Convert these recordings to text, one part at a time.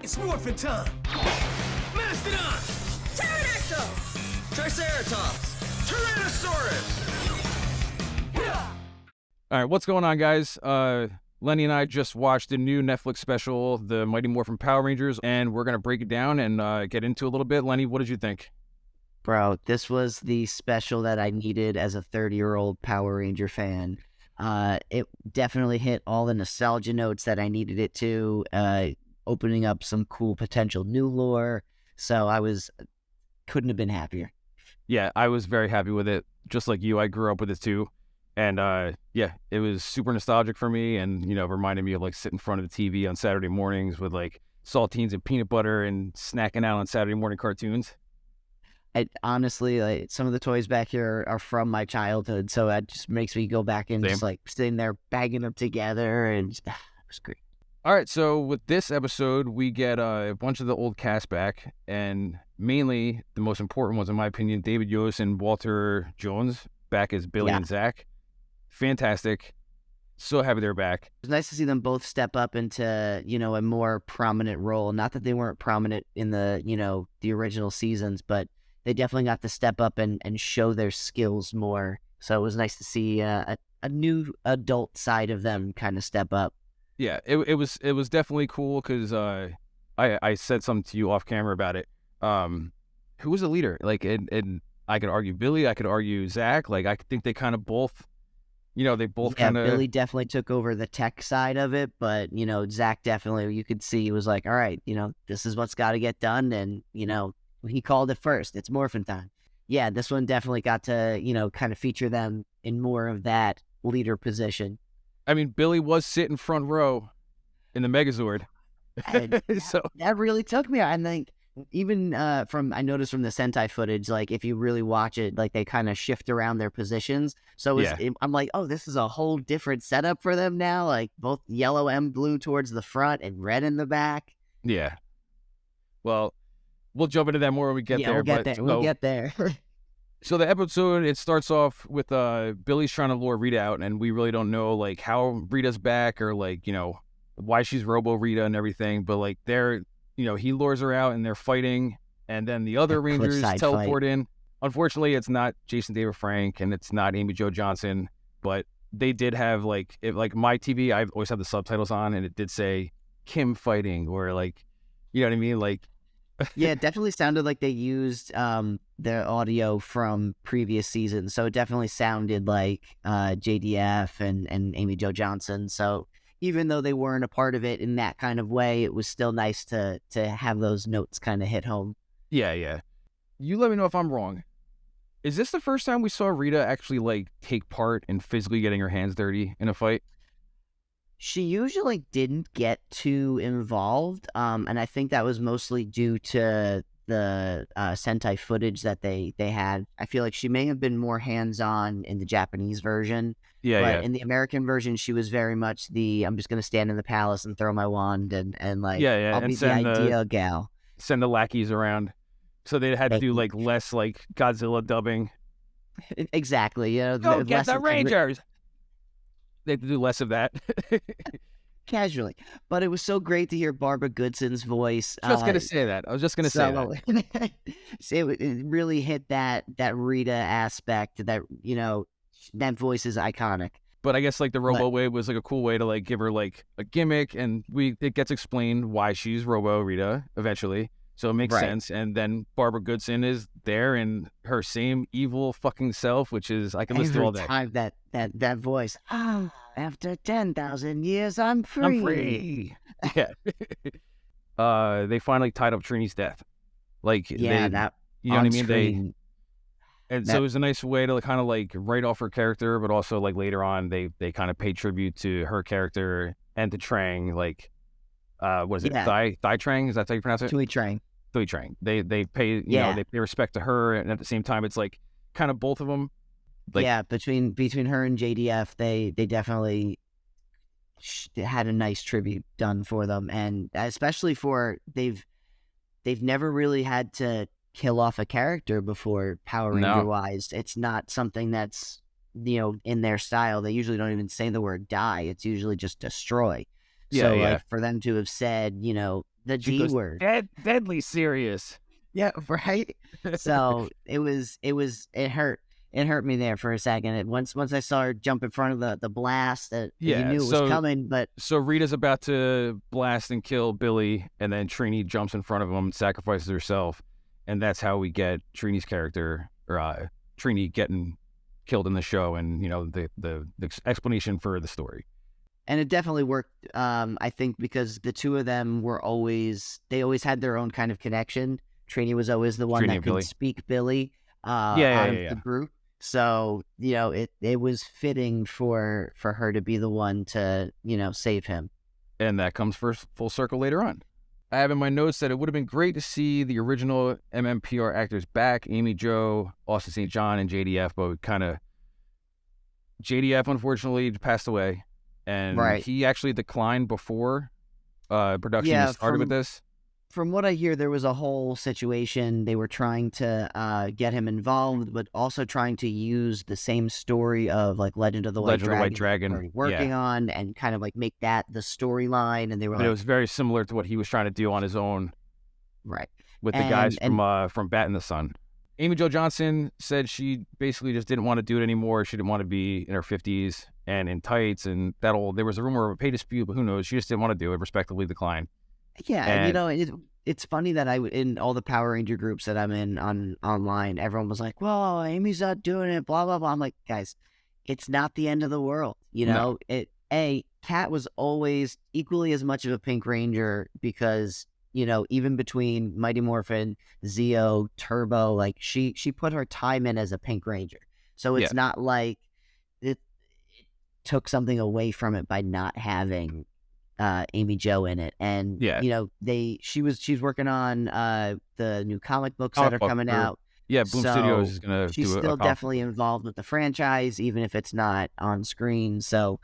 It's Morphin time! Mastodon! Pterodactyl! Triceratops! Tyrannosaurus! All right, what's going on, guys? Lenny and I just watched the new Netflix special, The Mighty Morphin Power Rangers, and we're going to break it down and get into it a little bit. Lenny, what did you think? Bro, this was the special that I needed as a 30-year-old Power Ranger fan. It definitely hit all the nostalgia notes that I needed it to, opening up some cool potential new lore. So couldn't have been happier. Yeah, I was very happy with it. Just like you, I grew up with it too. And yeah, it was super nostalgic for me and, reminded me of like sitting in front of the TV on Saturday mornings with like saltines and peanut butter and snacking out on Saturday morning cartoons. Honestly, some of the toys back here are from my childhood, so that just makes me go back and just like sitting there bagging them together, and it was great. All right, so with this episode, we get a bunch of the old cast back, and mainly the most important ones, in my opinion, David Yost and Walter Jones back as Billy and Zach. Fantastic. So happy they're back. It was nice to see them both step up into, a more prominent role. Not that they weren't prominent in the, the original seasons, but they definitely got to step up and show their skills more. So it was nice to see a new adult side of them kind of step up. Yeah, it was definitely cool because I said something to you off camera about it. Who was the leader? Like, and I could argue Billy, I could argue Zach. Like, I think they kind of both, they both kind of. Billy definitely took over the tech side of it, but Zach definitely, you could see he was like, all right, this is what's got to get done, and he called it first. It's Morphin time. Yeah, this one definitely got to kind of feature them in more of that leader position. I mean, Billy was sitting front row in the Megazord. So that really took me. I think even I noticed from the Sentai footage, like if you really watch it, like they kind of shift around their positions. So I'm like, oh, this is a whole different setup for them now. Like both yellow and blue towards the front and red in the back. Yeah. Well, we'll jump into that more when we get there. We'll get there. So the episode, it starts off with Billy's trying to lure Rita out, and we really don't know like how Rita's back or like why she's Robo Rita and everything. But like they're he lures her out and they're fighting, and then the other Rangers teleport in. Unfortunately, it's not Jason David Frank and it's not Amy Jo Johnson, but they did have like my TV. I've always had the subtitles on, and it did say Kim fighting or like, you know what I mean, like. Yeah, it definitely sounded like they used their audio from previous seasons. So it definitely sounded like JDF and Amy Jo Johnson. So even though they weren't a part of it in that kind of way, it was still nice to have those notes kind of hit home. Yeah. You let me know if I'm wrong. Is this the first time we saw Rita actually like take part in physically getting her hands dirty in a fight? She usually didn't get too involved, and I think that was mostly due to the Sentai footage that they had. I feel like she may have been more hands-on in the Japanese version. But in the American version, she was very much I'm just going to stand in the palace and throw my wand and like, I'll be the idea gal. Send the lackeys around. So they had to do like less like Godzilla dubbing. Exactly. Go get the Rangers! They have to do less of that. Casually. But it was so great to hear Barbara Goodson's voice. I was going to say that. It really hit that Rita aspect, that, that voice is iconic. But I guess like the Robo Wave was like a cool way to like give her like a gimmick, and it gets explained why she's Robo Rita eventually. So it makes sense. And then Barbara Goodson is there in her same evil fucking self, which is, I can listen to all that. Every time that voice, after 10,000 years, I'm free. I'm free. Yeah. They finally tied up Trini's death. Like, you know what I mean? So it was a nice way to kind of like write off her character, but also like later on, they kind of pay tribute to her character and to Trang, like, what is it? Thai Trang? Is that how you pronounce it? Tui Trang. They pay, they pay respect to her, and at the same time, it's like kind of both of them. Like, between her and JDF, they definitely had a nice tribute done for them, and especially for they've never really had to kill off a character before Power Ranger wise. It's not something that's in their style. They usually don't even say the word die. It's usually just destroy. So for them to have said, the She D goes, word. deadly serious. Yeah, right. So it hurt. It hurt me there for a second. Once I saw her jump in front of the blast, that you Yeah, knew it was coming. But So Rita's about to blast and kill Billy, and then Trini jumps in front of him, sacrifices herself, and that's how we get Trini's character, or Trini getting killed in the show, and the explanation for the story. and it definitely worked. I think because the two of them they always had their own kind of connection. Trini was always the one Trini that and could Billy. speak Billy Yeah, out of yeah. the group. So it was fitting for her to be the one to save him. And that comes full circle later on. I have in my notes that it would have been great to see the original MMPR actors back, Amy Jo, Austin St. John, and JDF, but JDF unfortunately passed away, and Right. he actually declined before production started with this. From what I hear, there was a whole situation. They were trying to get him involved, but also trying to use the same story of like Legend of the White Dragon, already working on, and kind of like make that the storyline. And they were But it was very similar to what he was trying to do on his own, right, with the guys from Bat in the Sun. Amy Jo Johnson said she basically just didn't want to do it anymore. She didn't want to be in her 50s and in tights, and there was a rumor of a pay dispute, but who knows? She just didn't want to do it. Respectively declined. Yeah, and it's funny that in all the Power Ranger groups that I'm in online, everyone was like, "Well, Amy's not doing it." Blah blah blah. I'm like, guys, it's not the end of the world. No. Kat was always equally as much of a Pink Ranger because even between Mighty Morphin, Zeo, Turbo, like she put her time in as a Pink Ranger. So it's not like it took something away from it by not having Amy Jo in it. And she's working on the new comic books that are coming out. Yeah, Boom Studios is gonna she's do still definitely involved with the franchise, even if it's not on screen. So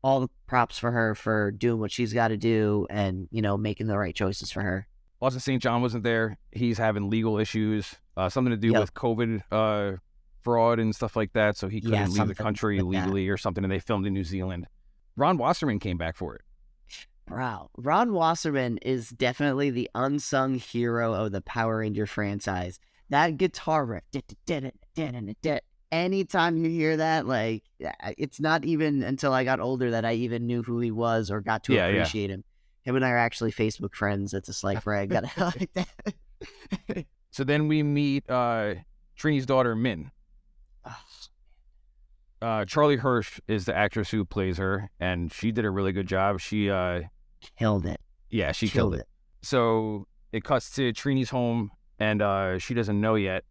all the props for her for doing what she's got to do and making the right choices for her. Austin St. John wasn't there. He's having legal issues, something to do with COVID fraud and stuff like that, so he couldn't leave the country legally or something, and they filmed in New Zealand. Ron Wasserman came back for it. Wow. Ron Wasserman is definitely the unsung hero of the Power Ranger franchise. That guitar riff, anytime you hear that, like, it's not even until I got older that I even knew who he was or got to appreciate him. Him and I are actually Facebook friends. It's a slight brag. Gotta like that. So then we meet Trini's daughter, Min. Charlie Hirsch is the actress who plays her, and she did a really good job. She killed it. Yeah, she killed it. So it cuts to Trini's home, and she doesn't know yet.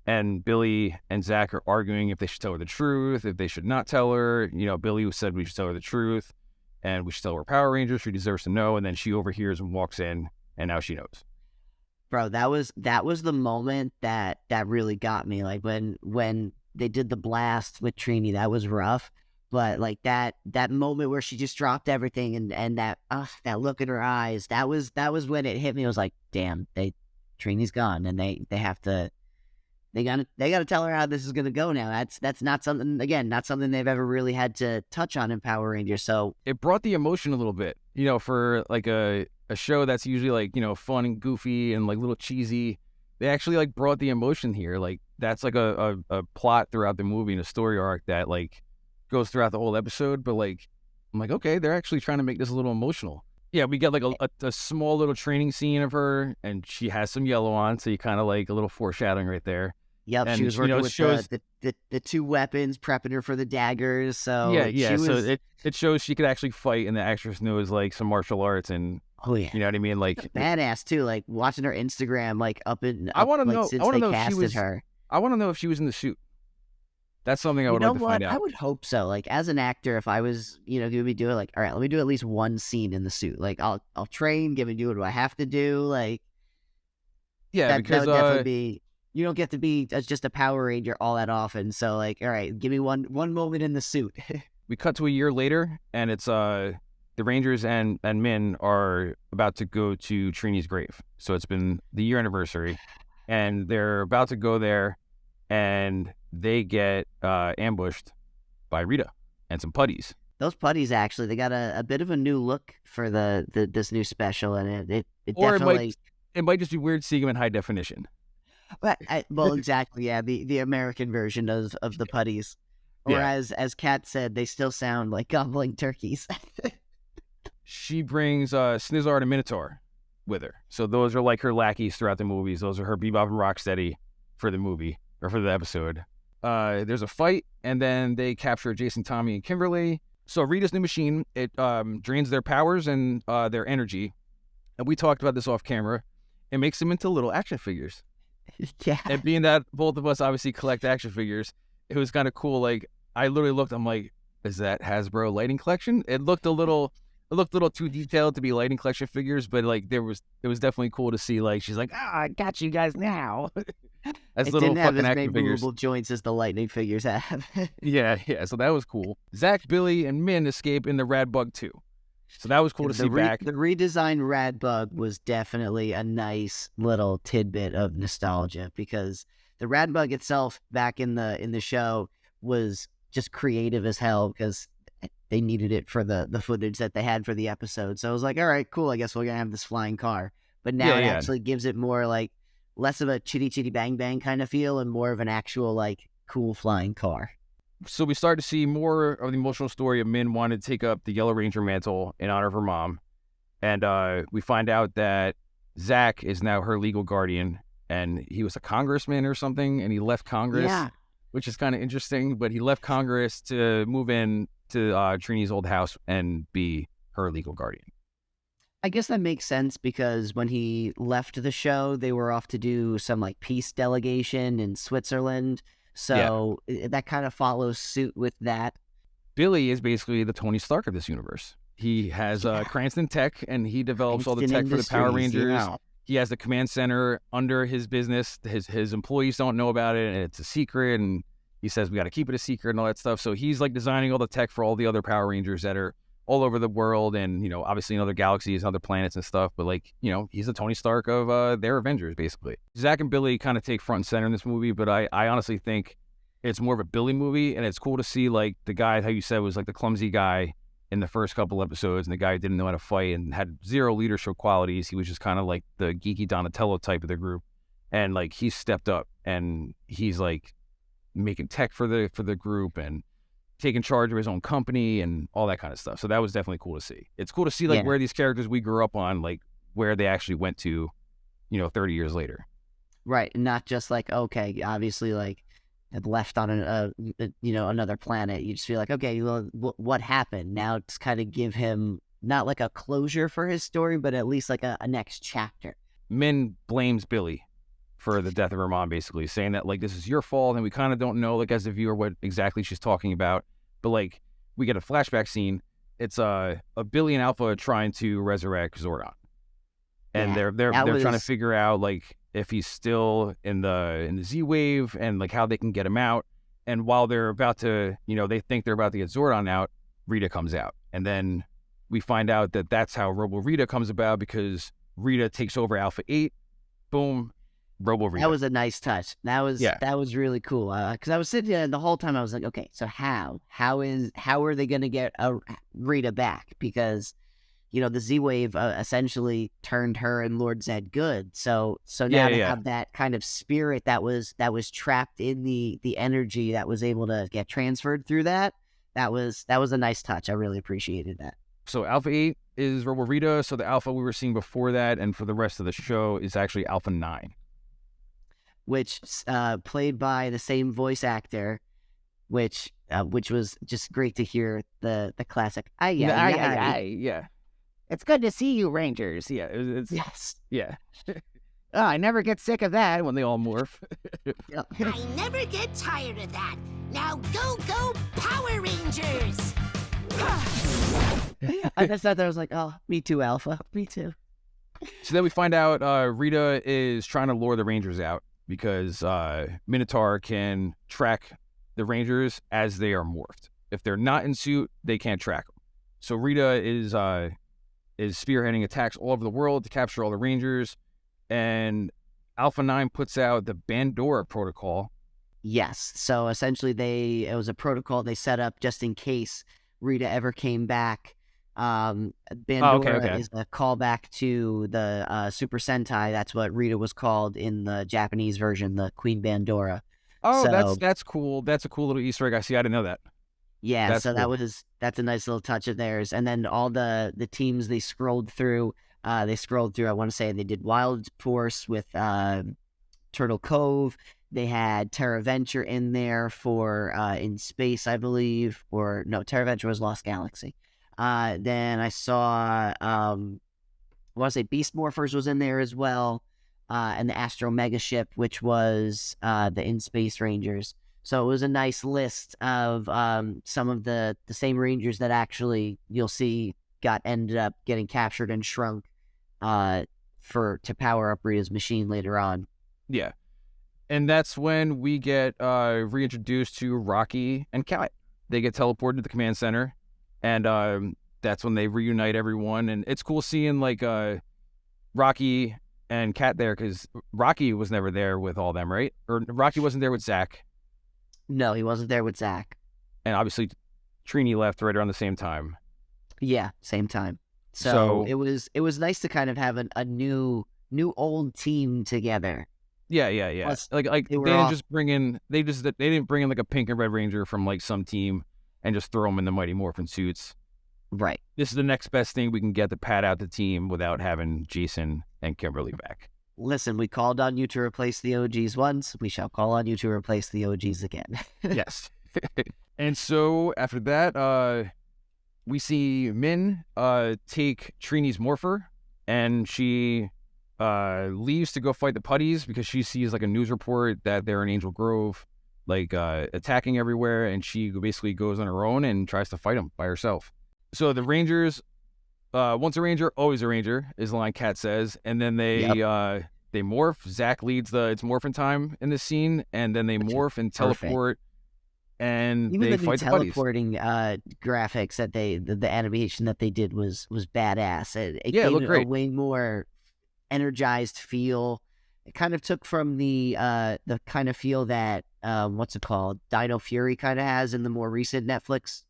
And Billy and Zach are arguing if they should tell her the truth, if they should not tell her. Billy said we should tell her the truth, and we should tell her Power Rangers. She deserves to know. And then she overhears and walks in, and now she knows. Bro, that was the moment that really got me. Like when they did the blast with Trini, that was rough. But like that moment where she just dropped everything and that look in her eyes, that was when it hit me. I was like, damn, Trini's gone, and they have to. They gotta tell her how this is gonna go now. That's not something they've ever really had to touch on in Power Rangers. So it brought the emotion a little bit, for like a show that's usually like, fun and goofy and like a little cheesy. They actually like brought the emotion here. Like that's like a plot throughout the movie and a story arc that like goes throughout the whole episode. But like, I'm like, okay, they're actually trying to make this a little emotional. Yeah, we get like a small little training scene of her, and she has some yellow on, so you kind of like a little foreshadowing right there. Yep, and, she was working with the two weapons, prepping her for the daggers. So so it shows she could actually fight, and the actress knows like some martial arts, and you know what I mean, like badass too. Like watching her Instagram, like I want to know. Since I want to they know if she casted was. her. I want to know if she was in the suit. That's something I would like to find out. I would hope so. Like as an actor, if I was, going to be doing like, all right, let me do at least one scene in the suit. Like I'll train, give me do what I have to do. Like because that would definitely be. You don't get to be just a Power Ranger all that often. So like, all right, give me one moment in the suit. We cut to a year later, and it's the Rangers and Min are about to go to Trini's grave. So it's been the year anniversary, and they're about to go there, and they get ambushed by Rita and some putties. Those putties actually, they got a bit of a new look for the this new special, and it Or definitely. it might just be weird seeing them in high definition. Well, exactly, yeah. The American version of the putties, or Yeah. as Kat said, they still sound like gobbling turkeys. She brings Snizzard and Minotaur with her. So those are like her lackeys throughout the movies. Those are her Bebop and Rocksteady for the movie, or for the episode. There's a fight, and then they capture Jason, Tommy, and Kimberly. So Rita's new machine, it drains their powers and their energy. And we talked about this off camera. It makes them into little action figures. Yeah. And being that both of us obviously collect action figures, it was kind of cool. Like, I literally looked, I'm like, is that Hasbro lighting collection? It looked a little too detailed to be lighting collection figures, but like it was definitely cool to see. Like, she's like, I got you guys now. As It little didn't have fucking as action many figures. movable joints as the lightning figures have. Yeah. So that was cool. Zach, Billy, and Min escape in the Rad Bug 2. So that was cool to see back. The redesigned Rad Bug was definitely a nice little tidbit of nostalgia, because the Rad Bug itself back in the show was just creative as hell, because they needed it for the footage that they had for the episode. So I was like, all right, cool. I guess we're gonna have this flying car. But now it actually gives it more like less of a chitty chitty bang bang kind of feel, and more of an actual like cool flying car. So we start to see more of the emotional story of Min wanting to take up the Yellow Ranger mantle in honor of her mom. And we find out that Zach is now her legal guardian, and he was a congressman or something, and he left Congress, which is kind of interesting. But he left Congress to move in to Trini's old house and be her legal guardian. I guess that makes sense, because when he left the show, they were off to do some like peace delegation in Switzerland. So that kind of follows suit with that. Billy is basically the Tony Stark of this universe. He has Cranston Tech, and he develops all the tech for the Power Rangers. He has the command center under his business. His employees don't know about it, and it's a secret. And he says we got to keep it a secret and all that stuff. So he's like designing all the tech for all the other Power Rangers that are all over the world, and obviously in other galaxies, other planets and stuff. But like, he's the Tony Stark of their Avengers, basically. Zach and Billy kind of take front and center in this movie, but I honestly think it's more of a Billy movie, and it's cool to see like the guy, how you said, was like the clumsy guy in the first couple episodes, and the guy who didn't know how to fight and had zero leadership qualities. He was just kind of like the geeky Donatello type of the group, and like he stepped up, and he's like making tech for the group and taking charge of his own company and all that kind of stuff. So that was definitely cool to see. It's cool to see like where these characters we grew up on, like where they actually went to, 30 years later. Right. And not just like, okay, obviously like had left on another planet. You just feel like, okay, well, what happened? Now it's kind of give him not like a closure for his story, but at least like a next chapter. Min blames Billy for the death of her mom, basically saying that like this is your fault, and we kind of don't know like as a viewer what exactly she's talking about. But like we get a flashback scene. It's a Billy and Alpha trying to resurrect Zordon, and they're trying to figure out like if he's still in the Z wave and like how they can get him out. And while they're about to, they think they're about to get Zordon out, Rita comes out, and then we find out that that's how Robo Rita comes about, because Rita takes over Alpha 8. Boom. Robo Rita. That was a nice touch. That was really cool. Because I was sitting there the whole time. I was like, okay, so how are they going to get Rita back? Because the Z Wave essentially turned her and Lord Zed good. So now to have that kind of spirit that was trapped in the energy that was able to get transferred through that was a nice touch. I really appreciated that. So Alpha 8 is Robo Rita. So the Alpha we were seeing before that, and for the rest of the show, is actually Alpha 9. Which played by the same voice actor, which was just great to hear the classic. Yeah. It's good to see you, Rangers. Yeah. Yes. Yeah. I never get sick of that when they all morph. I never get tired of that. Now go Power Rangers! I just thought that, I was like, oh, me too, Alpha. Me too. So then we find out Rita is trying to lure the Rangers out, because Minotaur can track the Rangers as they are morphed. If they're not in suit, they can't track them. So Rita is spearheading attacks all over the world to capture all the Rangers, and Alpha 9 puts out the Bandora protocol. Yes. So essentially it was a protocol they set up just in case Rita ever came back. Oh, Bandora okay. is a callback to the Super Sentai. That's what Rita was called in the Japanese version, the Queen Bandora. Oh, So that's cool. That's a cool little Easter egg. I see. I didn't know that. yeah, That's so cool. that's a nice little touch of theirs. And then all the teams they scrolled through. I want to say they did Wild Force with Turtle Cove. They had Terra Venture in there for in space, I believe, or no, Terra Venture was Lost Galaxy. Then I saw I want to say Beast Morphers was in there as well, and the Astro Mega Ship, which was the In Space Rangers. So it was a nice list of some of the same Rangers that actually you'll see ended up getting captured and shrunk to power up Rita's machine later on. Yeah. And that's when we get reintroduced to Rocky and Kat. They get teleported to the command center, and that's when they reunite everyone. And it's cool seeing like Rocky and Kat there, because Rocky was never there with all them, right? Or Rocky wasn't there with Zach, No, he wasn't there with Zach. and obviously Trini left right around the same time. Yeah, same time. So- So it was nice to kind of have a new old team together. Yeah. Plus, Like they they were didn't all- just bring in they didn't bring in like a pink and red ranger from like some team and just throw them in the Mighty Morphin suits. Right. This is the next best thing we can get to pad out the team without having Jason and Kimberly back. Listen, we called on you to replace the OGs once. We shall call on you to replace the OGs again. Yes. And so after that, we see Min take Trini's morpher, and she leaves to go fight the putties because she sees like a news report that they're in Angel Grove, like attacking everywhere, and she basically goes on her own and tries to fight them by herself. So the Rangers, once a Ranger, always a Ranger, is the line Kat says, and then they morph. Zach leads it's Morphin Time in this scene, and then they morph and teleport, and Even they the new fight the putties. teleporting graphics that the animation that they did was badass. It Yeah, it gave looked it great. a way more energized feel. It kind of took from the kind of feel that what's it called, Dino Fury kind of has in the more recent Netflix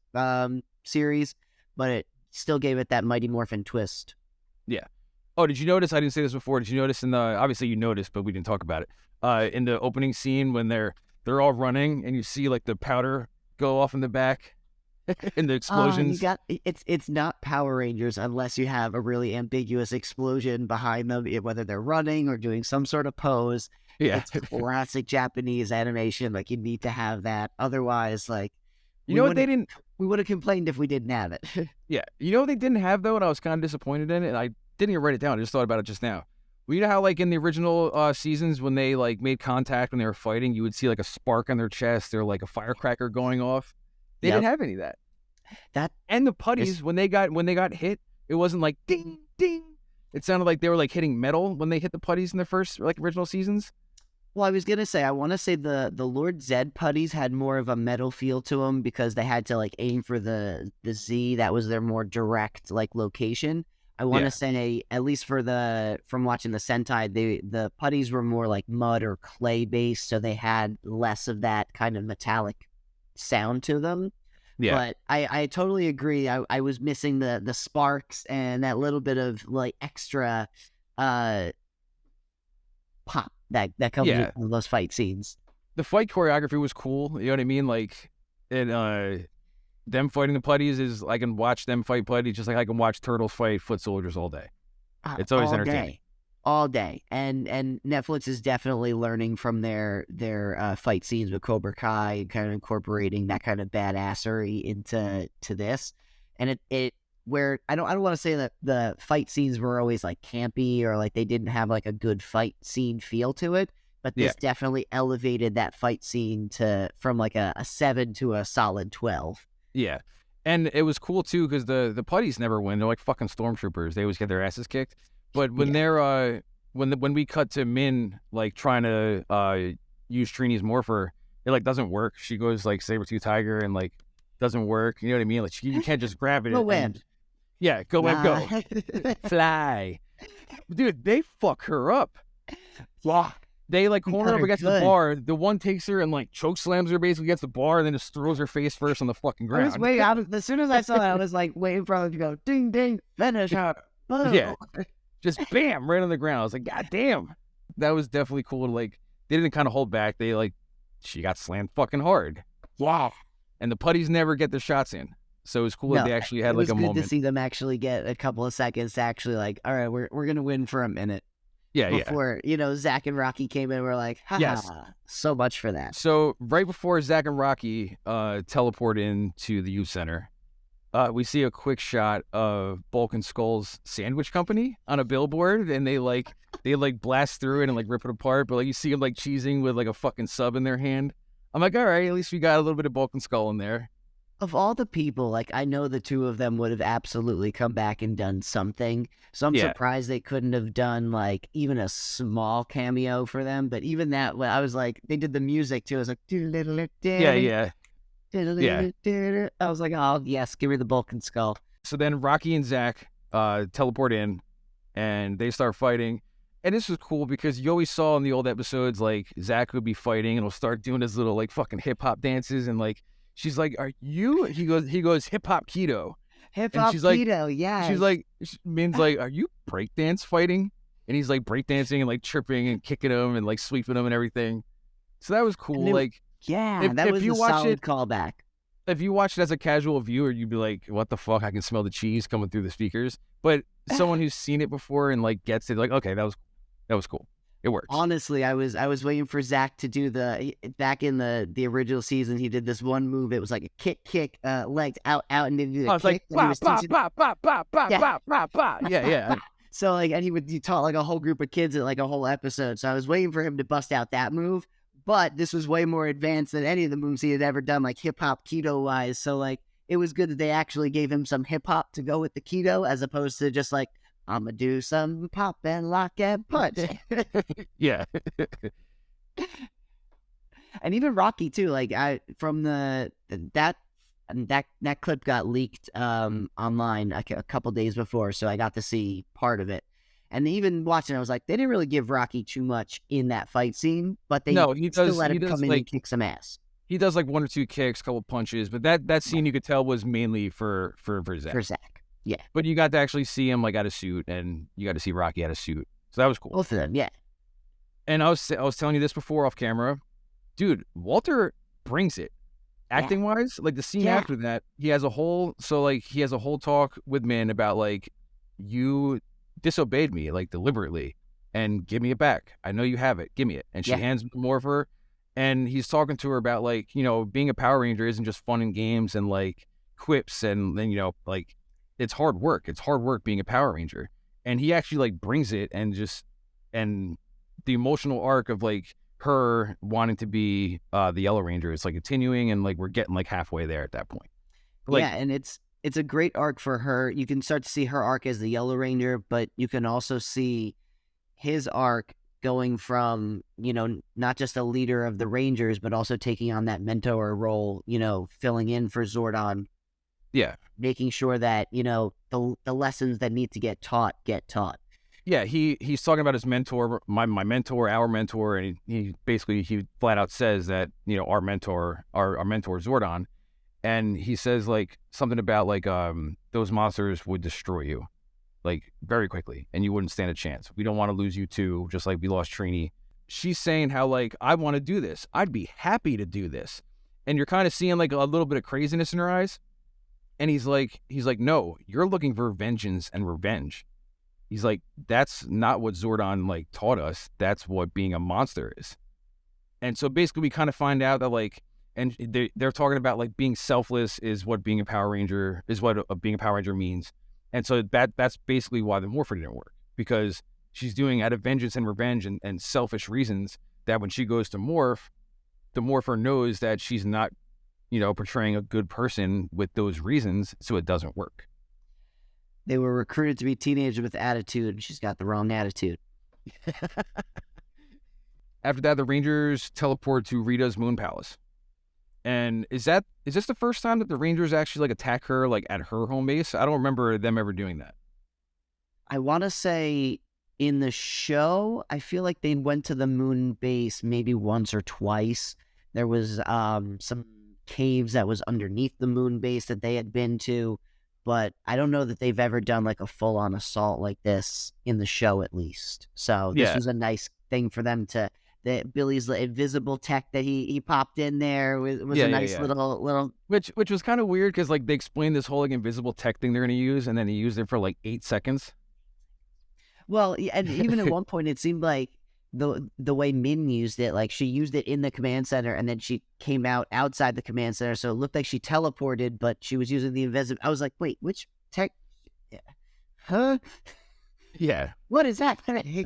series, but it still gave it that Mighty Morphin twist. Oh, did you notice? I didn't say this before. Did you notice obviously you noticed, but we didn't talk about it. In the opening scene when they're all running and you see like the powder go off in the back and the explosions. It's not Power Rangers unless you have a really ambiguous explosion behind them, whether they're running or doing some sort of pose. Yeah. It's classic Japanese animation. Like, you need to have that. Otherwise, like, You know what they didn't we would have complained if we didn't have it. Yeah. You know what they didn't have though, and I was kind of disappointed in it, and I didn't even write it down. I just thought about it just now. Well, you know how like in the original seasons when they like made contact when they were fighting, you would see like a spark on their chest or like a firecracker going off. They didn't have any of that. And the putties, when they got hit, it wasn't like ding ding. It sounded like they were like hitting metal when they hit the putties in the first like original seasons. Well, I was gonna say, I want to say the Lord Zed putties had more of a metal feel to them because they had to like aim for the Z. That was their more direct like location. I want to say, at least from watching the Sentai, the putties were more like mud or clay based, so they had less of that kind of metallic sound to them. Yeah. But I totally agree. I was missing the sparks and that little bit of like extra pop that comes with those fight scenes. The fight choreography was cool. You know what I mean? Like, and them fighting the putties is I can watch them fight putties just like I can watch turtles fight foot soldiers all day. It's always entertaining. All day. And Netflix is definitely learning from their fight scenes with Cobra Kai and kind of incorporating that kind of badassery into this. And it where I don't want to say that the fight scenes were always like campy or like they didn't have like a good fight scene feel to it, but this definitely elevated that fight scene from like a 7 to a solid 12. Yeah. And it was cool too because the putties never win. They're like fucking stormtroopers. They always get their asses kicked. But when they're when we cut to Min like trying to use Trini's morpher, it like doesn't work. She goes like Saber-tooth tiger and like doesn't work. You know what I mean? Like you can't just grab it. Go web. Yeah, go web, go. Fly. Dude, they fuck her up. They like corner got up her against the good. bar. The one takes her and like choke slams her basically against the bar, and then just throws her face first on the fucking I was ground. waiting. As soon as I saw that, I was like waiting for him to go ding ding, finish her. Boom. Yeah. Just bam, right on the ground. I was like, God damn. That was definitely cool. Like, they didn't kind of hold back. They like, she got slammed fucking hard. Yeah. And the putties never get their shots in. So it was cool No, that they actually had it like was a good moment. to see them actually get a couple of seconds to actually like, all right, we're gonna win for a minute. Yeah, yeah. Before Zach and Rocky came in, we're like, haha, Yes. so much for that. So right before Zach and Rocky teleport into the youth center, we see a quick shot of Bulk and Skull's sandwich company on a billboard, and they blast through it and like rip it apart. But like you see them like cheesing with like a fucking sub in their hand. I'm like, all right, at least we got a little bit of Bulk and Skull in there. Of all the people, like I know the two of them would have absolutely come back and done something. So I'm Yeah. surprised they couldn't have done like even a small cameo for them. But even that, well, I was like, they did the music too. I was like, Yeah, yeah. yeah. I was like, oh yes, give me the Bulk and Skull. So then Rocky and Zach teleport in, and they start fighting. And this was cool because you always saw in the old episodes, like, Zach would be fighting and he'll start doing his little, like, fucking hip-hop dances. And, like, she's like, are you? He goes hip-hop keto. Hip And hop she's like- keto, yeah. She's like, Min's like, are you breakdance fighting? And he's, like, breakdancing and, like, tripping and kicking him and, like, sweeping him and everything. So that was cool. it- Like, yeah, if- that if was you a watch solid it- callback. if you watch it as a casual viewer, you'd be like, what the fuck? I can smell the cheese coming through the speakers. But someone who's seen it before and, like, gets it, like, okay, that was cool. It works. Honestly, I was waiting for Zach to do back in the original season. He did this one move. It was like a kick, legs out, and then he did a I was kick. like, and he was teaching- yeah. So like, and he taught like a whole group of kids at like a whole episode. So I was waiting for him to bust out that move, but this was way more advanced than any of the moves he had ever done, like hip hop keto wise. So like, it was good that they actually gave him some hip hop to go with the keto, as opposed to just like, I'm gonna do some pop and lock and punch. Yeah. And even Rocky too. Like that clip got leaked online a couple days before, so I got to see part of it. And even watching, I was like, they didn't really give Rocky too much in that fight scene, but they still let him come in and kick some ass. He does like one or two kicks, couple punches, but that scene you could tell was mainly for Zach. For Zach. Yeah. But you got to actually see him like out of suit, and you got to see Rocky out of suit, so that was cool. Both of them, yeah. And I was telling you this before off camera, dude. Walter brings it, acting wise. Like the scene after that, he has a whole talk with Min about like, you disobeyed me like deliberately, and give me it back. I know you have it. Give me it. And she hands him more of her, and he's talking to her about like, being a Power Ranger isn't just fun and games and like quips, and then like, it's hard work. It's hard work being a Power Ranger. And he actually like brings it, and the emotional arc of like her wanting to be the Yellow Ranger is like continuing, and like we're getting like halfway there at that point. Like, yeah, and it's a great arc for her. You can start to see her arc as the Yellow Ranger, but you can also see his arc going from, not just a leader of the Rangers, but also taking on that mentor role, filling in for Zordon. Yeah. Making sure that, the lessons that need to get taught. Yeah, he's talking about his mentor, my mentor, our mentor, and he flat out says that, our mentor Zordon, and he says like something about like those monsters would destroy you like very quickly, and you wouldn't stand a chance. We don't want to lose you too, just like we lost Trini. She's saying how like, I want to do this. I'd be happy to do this. And you're kind of seeing like a little bit of craziness in her eyes. And he's like, no, you're looking for vengeance and revenge. He's like, that's not what Zordon like taught us. That's what being a monster is. And so basically we kind of find out that like, and they're talking about like being selfless is what being a Power Ranger means. And so that's basically why the Morpher didn't work, because she's doing out of vengeance and revenge and selfish reasons, that when she goes to morph, the Morpher knows that she's not, portraying a good person with those reasons, so it doesn't work. They were recruited to be teenagers with attitude, and she's got the wrong attitude. After that, the Rangers teleport to Rita's Moon Palace. And is this the first time that the Rangers actually like attack her like at her home base? I don't remember them ever doing that. I want to say In the show, I feel like they went to the moon base maybe once or twice. There was some caves that was underneath the moon base that they had been to, but I don't know that they've ever done like a full-on assault like this in the show, at least. So this Yeah. was a nice thing for them to. Billy's invisible tech that he popped in there was Yeah, a yeah, nice yeah. little. Which was kind of weird because like they explained this whole like invisible tech thing they're gonna use, and then he used it for like 8 seconds. Well, and even at one point, it seemed like the way Min used it, like she used it in the command center, and then she came out outside the command center, so it looked like she teleported, but she was using the invisible. I was like, wait, which tech? Huh? Yeah. What is happening?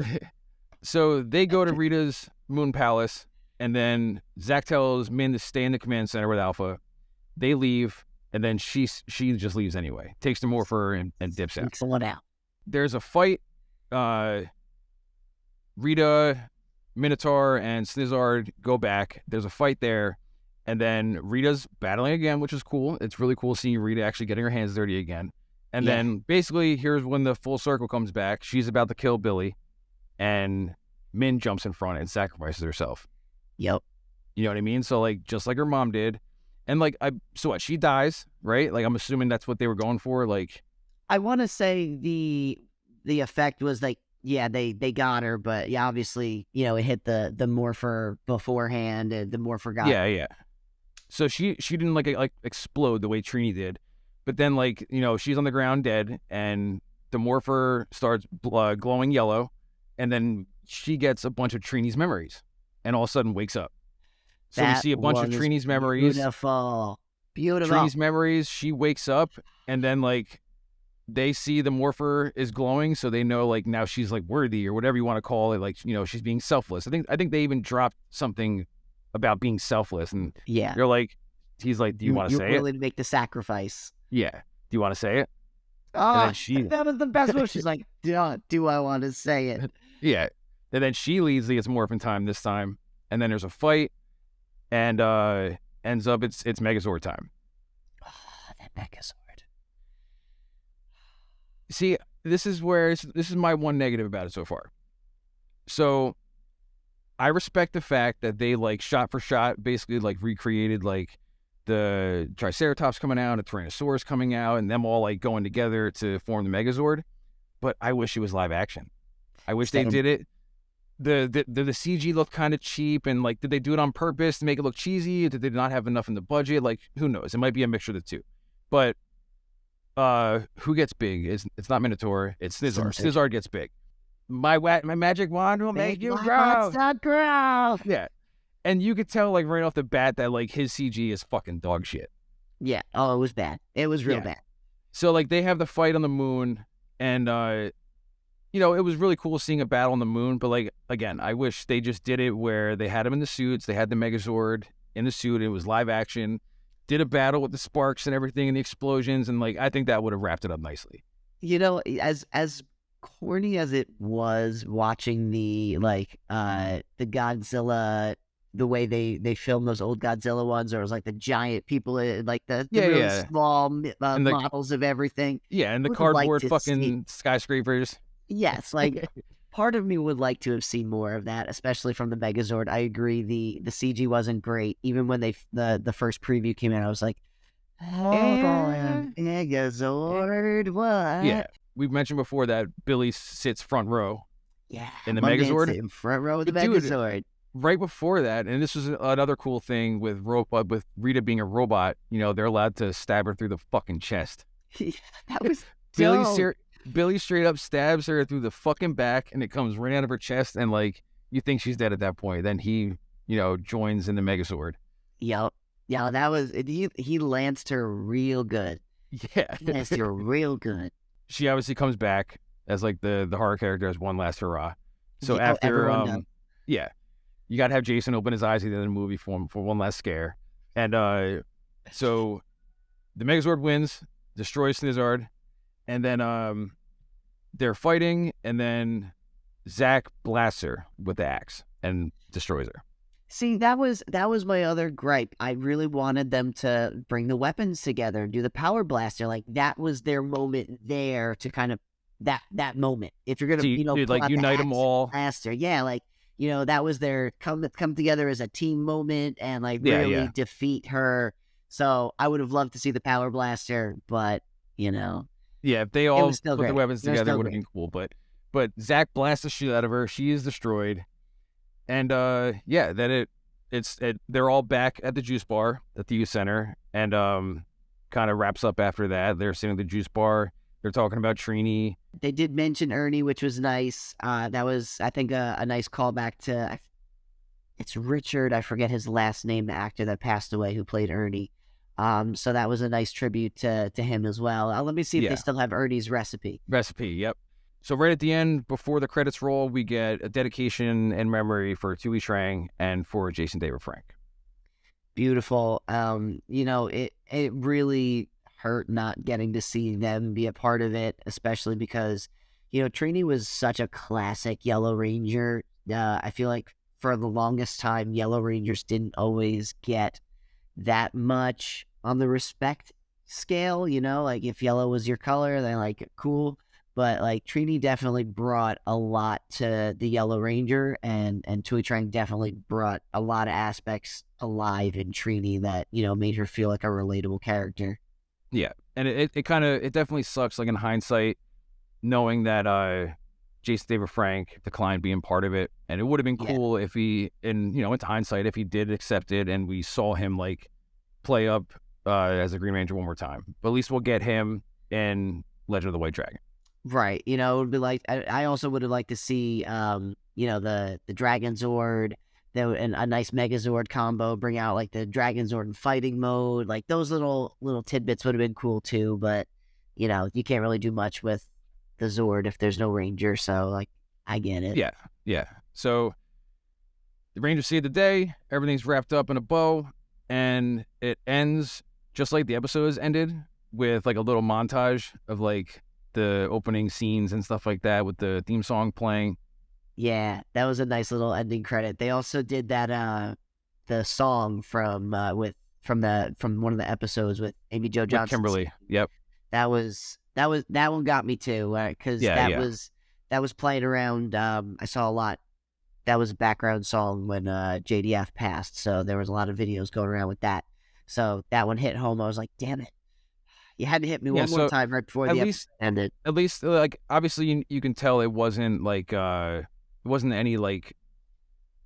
So they go to Rita's moon palace, and then Zach tells Min to stay in the command center with Alpha. They leave, and then she just leaves anyway. Takes the morpher and dips out. Someone out. There's a fight. Rita, Minotaur, and Snizzard go back. There's a fight there, and then Rita's battling again, which is cool. It's really cool seeing Rita actually getting her hands dirty again. And then basically here's when the full circle comes back. She's about to kill Billy, and Min jumps in front and sacrifices herself. Yep. You know what I mean? So like just like her mom did. And like so what, she dies, right? Like I'm assuming that's what they were going for. Like I want to say the effect was like, yeah, they got her, but yeah, obviously, it hit the morpher beforehand, and the morpher got. Yeah. So she didn't like explode the way Trini did, but then like she's on the ground dead, and the morpher starts glowing yellow, and then she gets a bunch of Trini's memories, and all of a sudden wakes up. So we see a bunch of Trini's memories. Beautiful. Trini's memories. She wakes up, and then like they see the morpher is glowing, so they know like now she's like worthy or whatever you want to call it. Like she's being selfless. I think they even dropped something about being selfless, and you're like, he's like, do you want to say it? You're willing to make the sacrifice. Yeah. Do you want to say it? Oh, that was the best one. She's like, do I want to say it? Yeah. And then she leads the It's Morphin time this time, and then there's a fight, and ends up it's Megazord time. Oh, that Megazord. See, this is my one negative about it so far. So I respect the fact that they like shot for shot basically like recreated like the Triceratops coming out, a Tyrannosaurus coming out, and them all like going together to form the Megazord. But I wish it was live action. I wish they did it. The CG looked kind of cheap, and like, did they do it on purpose to make it look cheesy? Did they not have enough in the budget? Like, who knows? It might be a mixture of the two. But who gets big? It's not Minotaur. It's Snizzard. Snizzard gets big. My magic wand will make you grow. Not grow. Yeah, and you could tell like right off the bat that like his CG is fucking dog shit. Yeah. Oh, it was bad. It was real bad. So like they have the fight on the moon, and it was really cool seeing a battle on the moon. But like again, I wish they just did it where they had them in the suits. They had the Megazord in the suit. It was live action. Did a battle with the sparks and everything and the explosions, and like I think that would have wrapped it up nicely. As corny as it was watching the Godzilla, the way they filmed those old Godzilla ones, or it was like the giant people, like the really small models of everything. Yeah, and the Would cardboard like to fucking skyscrapers. Yes, like part of me would like to have seen more of that, especially from the Megazord. I agree, the CG wasn't great. Even when the first preview came out, I was like, Megazord, what? Yeah, we've mentioned before that Billy sits front row. Yeah, in the Megazord, in front row of the Megazord. Right before that, and this was another cool thing with Rita being a robot. They're allowed to stab her through the fucking chest. That was dope. Billy straight up stabs her through the fucking back, and it comes right out of her chest, and like you think she's dead at that point. Then he, joins in the Megazord. Yep. Yeah, that was he lanced her real good. Yeah, he lanced her real good. She obviously comes back as like the horror character as one last hurrah. So after you gotta have Jason open his eyes at the end of the movie for one last scare, and so the Megazord wins, destroys Snizzard. And then they're fighting, and then Zach blasts her with the axe and destroys her. See, that was my other gripe. I really wanted them to bring the weapons together, do the power blaster. Like, that was their moment there to kind of that moment. If you're gonna, Dude, pull like out the unite them axe all. blaster, yeah, like that was their come together as a team moment and like Yeah, really yeah. defeat her. So I would have loved to see the power blaster, but Yeah, if they it all was still put their great. weapons It was together, it still would have great. been cool. But Zack blasts the shit out of her. She is destroyed. And yeah, then they're all back at the juice bar at the youth center, and kind of wraps up after that. They're sitting at the juice bar. They're talking about Trini. They did mention Ernie, which was nice. That was, I think, a nice callback to it's Richard. I forget his last name, the actor that passed away who played Ernie. So that was a nice tribute to him as well. Let me see if Yeah. they still have Ernie's recipe. Yep. So right at the end, before the credits roll, we get a dedication and memory for Tui Trang and for Jason David Frank. Beautiful. It really hurt not getting to see them be a part of it, especially because, Trini was such a classic Yellow Ranger. I feel like for the longest time, Yellow Rangers didn't always get that much on the respect scale, like if yellow was your color, then like cool. But like Trini definitely brought a lot to the Yellow Ranger, and Tui Trang definitely brought a lot of aspects alive in Trini that, made her feel like a relatable character. Yeah. And it definitely sucks, like in hindsight, knowing that Jason David Frank declined being part of it. And it would have been cool if he, in hindsight, if he did accept it and we saw him like play up as a Green Ranger one more time. But at least we'll get him in Legend of the White Dragon. Right. It would be like, I also would have liked to see, the Dragon Zord, and a nice Megazord combo, bring out like the Dragon Zord in fighting mode. Like those little tidbits would have been cool too. But, you can't really do much with the Zord if there's no Ranger. So like, I get it. Yeah. Yeah. So the Rangers see the day, everything's wrapped up in a bow, and it ends just like the episode has ended, with like a little montage of like the opening scenes and stuff like that, with the theme song playing. Yeah, that was a nice little ending credit. They also did that the song from one of the episodes with Amy Jo Johnson. With Kimberly. Yep. That one got me too, because that was playing around. I saw a lot. That was a background song when JDF passed, so there was a lot of videos going around with that. So that one hit home. I was like, damn it. You had to hit me one more time right before the episode ended. At least, like, obviously you can tell it wasn't like it wasn't any like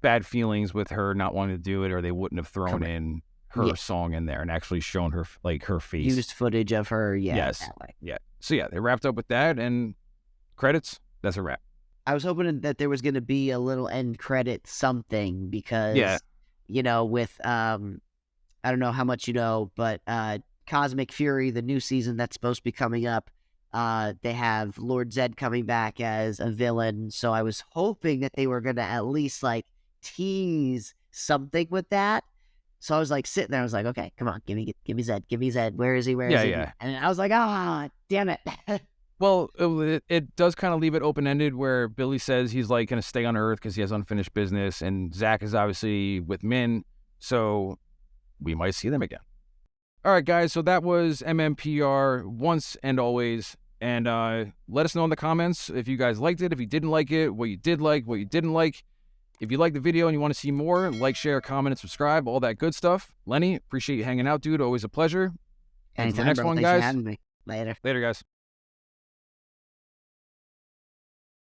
bad feelings with her not wanting to do it, or they wouldn't have thrown in her song in there and actually shown her like her face. Used footage of her, that way. Yeah. So yeah, they wrapped up with that, and credits. That's a wrap. I was hoping that there was going to be a little end credit something, because with I don't know how much you know, but Cosmic Fury, the new season that's supposed to be coming up, they have Lord Zed coming back as a villain. So I was hoping that they were going to at least like tease something with that. So I was like sitting there, I was like, okay, come on, give me Zed. Where is he? Where is he? Yeah. And I was like, damn it. Well, it does kind of leave it open-ended, where Billy says he's like going to stay on Earth because he has unfinished business, and Zach is obviously with Min, so we might see them again. All right, guys, so that was MMPR once and always, and let us know in the comments if you guys liked it, if you didn't like it, what you did like, what you didn't like. If you like the video and you want to see more, like, share, comment, and subscribe, all that good stuff. Lenny, appreciate you hanging out, dude. Always a pleasure. And for the next one, Thanks for guys. having me. Later. Later, guys.